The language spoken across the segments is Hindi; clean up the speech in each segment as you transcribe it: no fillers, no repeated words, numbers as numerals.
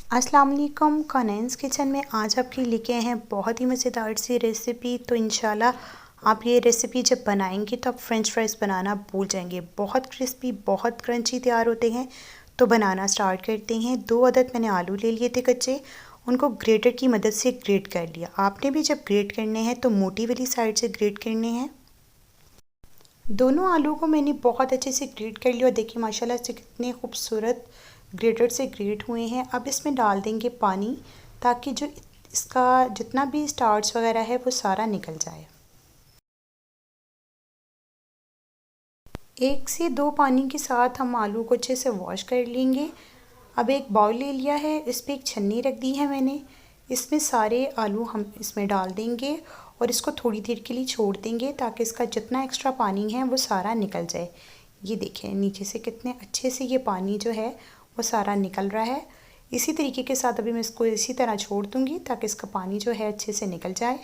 अस्सलाम वालेकुम। कॉनेंस किचन में आज आपके लेके आए हैं बहुत ही मज़ेदार सी रेसिपी। तो इंशाल्लाह आप ये रेसिपी जब बनाएंगे तो आप फ्रेंच फ्राइज़ बनाना भूल जाएंगे। बहुत क्रिस्पी, बहुत क्रंची तैयार होते हैं। तो बनाना स्टार्ट करते हैं। 2 अदद मैंने आलू ले लिए थे कच्चे, उनको ग्रेटर की मदद से ग्रेट कर लिया। आपने भी जब ग्रेट करने हैं तो मोटी वाली साइड से ग्रेट करने हैं। दोनों आलू को मैंने बहुत अच्छे से ग्रेट कर लिया और देखिए माशाल्लाह से कितने खूबसूरत ग्रेटर से ग्रेट हुए हैं। अब इसमें डाल देंगे पानी, ताकि जो इसका जितना भी स्टार्च वगैरह है वो सारा निकल जाए। 1 से 2 पानी के साथ हम आलू को अच्छे से वॉश कर लेंगे। अब एक बाउल ले लिया है, इस पर एक छन्नी रख दी है मैंने। इसमें सारे आलू हम इसमें डाल देंगे और इसको थोड़ी देर के लिए छोड़ देंगे, ताकि इसका जितना एक्स्ट्रा पानी है वो सारा निकल जाए। ये देखें नीचे से कितने अच्छे से ये पानी जो है वो सारा निकल रहा है। इसी तरीके के साथ अभी मैं इसको इसी तरह छोड़ दूँगी, ताकि इसका पानी जो है अच्छे से निकल जाए।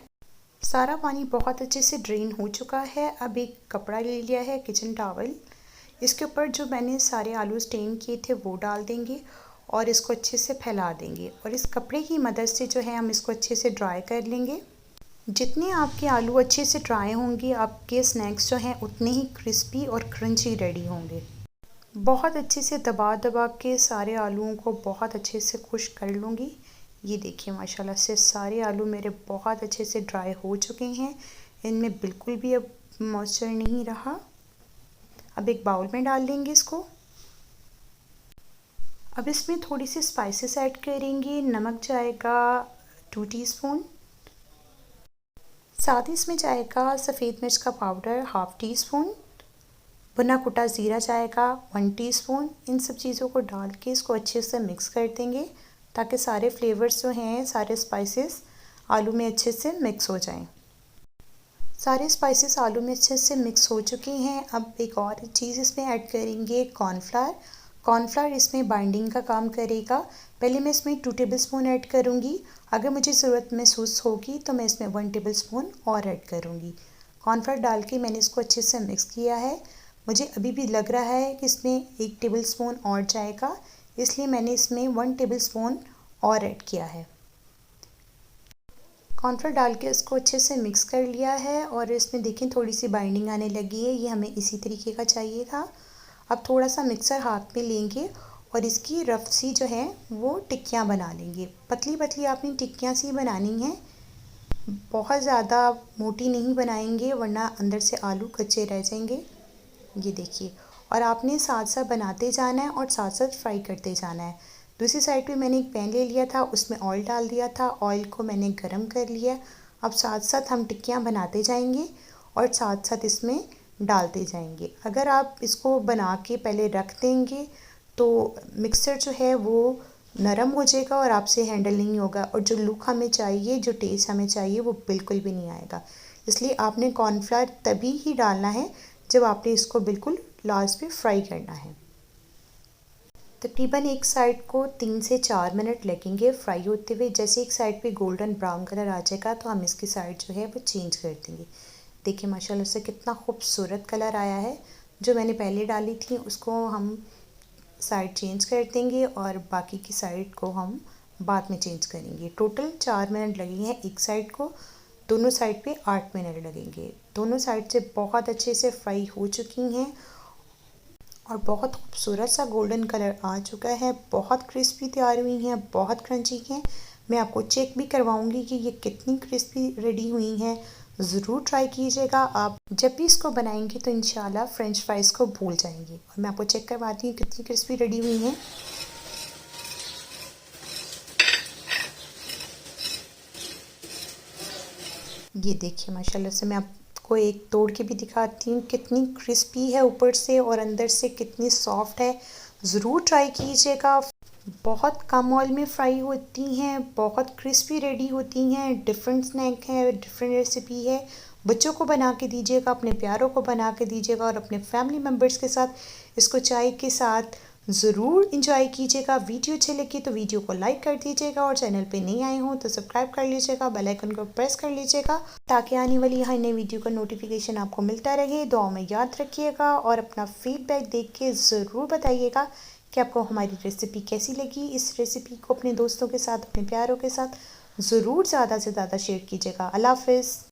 सारा पानी बहुत अच्छे से ड्रेन हो चुका है। अब एक कपड़ा ले लिया है, किचन टॉवल। इसके ऊपर जो मैंने सारे आलू स्टेन किए थे वो डाल देंगे और इसको अच्छे से फैला देंगे और इस कपड़े की मदद से जो है हम इसको अच्छे से ड्राई कर लेंगे। जितने आपके आलू अच्छे से ड्राई होंगे, आपके स्नैक्स जो हैं उतने ही क्रिस्पी और क्रंची रेडी होंगे। बहुत अच्छे से दबा दबा के सारे आलूओं को बहुत अच्छे से खुश्क कर लूँगी। ये देखिए माशाल्लाह से सारे आलू मेरे बहुत अच्छे से ड्राई हो चुके हैं। इनमें बिल्कुल भी अब मॉइस्चर नहीं रहा। अब एक बाउल में डाल लेंगे इसको। अब इसमें थोड़ी सी स्पाइसेस ऐड करेंगे। नमक जाएगा 2 टीस्पून, साथ ही इसमें जाएगा सफ़ेद मिर्च का पाउडर 1/2 टीस्पून, भुना कुटा ज़ीरा जाएगा 1 टीस्पून। इन सब चीज़ों को डाल के इसको अच्छे से मिक्स कर देंगे, ताकि सारे फ्लेवर्स जो हैं, सारे स्पाइसेस आलू में अच्छे से मिक्स हो जाएं। सारे स्पाइसेस आलू में अच्छे से मिक्स हो चुके हैं। अब एक और चीज़ इसमें ऐड करेंगे, कॉर्नफ्लावर। कॉर्नफ्लावर इसमें बाइंडिंग का काम करेगा। पहले मैं इसमें 2 टेबलस्पून ऐड करूँगी। अगर मुझे ज़रूरत महसूस होगी तो मैं इसमें 1 टेबलस्पून और ऐड करूँगी। कॉर्नफ्लावर डाल के मैंने इसको अच्छे से मिक्स किया है। मुझे अभी भी लग रहा है कि इसमें 1 टेबलस्पून और जाएगा, इसलिए मैंने इसमें 1 टेबलस्पून और ऐड किया है। कॉर्नफ्लोर डाल के इसको अच्छे से मिक्स कर लिया है और इसमें देखें थोड़ी सी बाइंडिंग आने लगी है। ये हमें इसी तरीके का चाहिए था। अब थोड़ा सा मिक्सर हाथ में लेंगे और इसकी रफ सी जो है वो टिक्कियाँ बना लेंगे। पतली पतली आपने टिक्कियाँ सी बनानी हैं, बहुत ज़्यादा मोटी नहीं बनाएंगे, वरना अंदर से आलू कच्चे रह जाएंगे। ये देखिए, और आपने साथ साथ बनाते जाना है और साथ साथ फ्राई करते जाना है। दूसरी साइड पे मैंने एक पैन ले लिया था, उसमें ऑयल डाल दिया था। ऑयल को मैंने गरम कर लिया। अब साथ साथ हम टिक्कियाँ बनाते जाएंगे और साथ साथ इसमें डालते जाएंगे। अगर आप इसको बना के पहले रख देंगे तो मिक्सर जो है वो नरम हो जाएगा और आपसे हैंडल नहीं होगा, और जो लुक हमें चाहिए, जो टेस्ट हमें चाहिए, वो बिल्कुल भी नहीं आएगा। इसलिए आपने कॉर्नफ्लावर तभी ही डालना है जब आपने इसको बिल्कुल लास्ट पे फ्राई करना है। तकरीबन एक साइड को 3 से 4 मिनट लगेंगे फ्राई होते हुए। जैसे एक साइड पे गोल्डन ब्राउन कलर आ जाएगा तो हम इसकी साइड जो है वो चेंज कर देंगे। देखिए माशाल्लाह से कितना खूबसूरत कलर आया है। जो मैंने पहले डाली थी उसको हम साइड चेंज कर देंगे और बाकी की साइड को हम बाद में चेंज करेंगे। टोटल 4 मिनट लगेंगे एक साइड को, दोनों साइड पे 8 मिनट लगेंगे। दोनों साइड से बहुत अच्छे से फ्राई हो चुकी हैं और बहुत खूबसूरत सा गोल्डन कलर आ चुका है। बहुत क्रिस्पी तैयार हुई हैं, बहुत क्रंची हैं। मैं आपको चेक भी करवाऊंगी कि ये कितनी क्रिस्पी रेडी हुई हैं। ज़रूर ट्राई कीजिएगा। आप जब भी इसको बनाएंगे तो इंशाल्लाह फ्रेंच फ्राइज़ को भूल जाएंगे। और मैं आपको चेक करवाती हूँ कितनी क्रिस्पी रेडी हुई हैं। ये देखिए माशाल्लाह से, मैं आपको एक तोड़ के भी दिखाती हूँ कितनी क्रिस्पी है ऊपर से और अंदर से कितनी सॉफ्ट है। ज़रूर ट्राई कीजिएगा। बहुत कम ऑयल में फ्राई होती हैं, बहुत क्रिस्पी रेडी होती हैं। डिफरेंट स्नैक है, डिफरेंट रेसिपी है। बच्चों को बना के दीजिएगा, अपने प्यारों को बना के दीजिएगा और अपने फैमिली मेम्बर्स के साथ इसको चाय के साथ ज़रूर इंजॉय कीजिएगा। वीडियो अच्छी लगी तो वीडियो को लाइक कर दीजिएगा और चैनल पे नहीं आए हों तो सब्सक्राइब कर लीजिएगा, बेल आइकन को प्रेस कर लीजिएगा, ताकि आने वाली हर नई वीडियो का नोटिफिकेशन आपको मिलता रहे। दुआ में याद रखिएगा और अपना फीडबैक देख के ज़रूर बताइएगा कि आपको हमारी रेसिपी कैसी लगी। इस रेसिपी को अपने दोस्तों के साथ, अपने प्यारों के साथ ज़रूर ज़्यादा से ज़्यादा शेयर कीजिएगा। अल्लाह हाफ़िज़।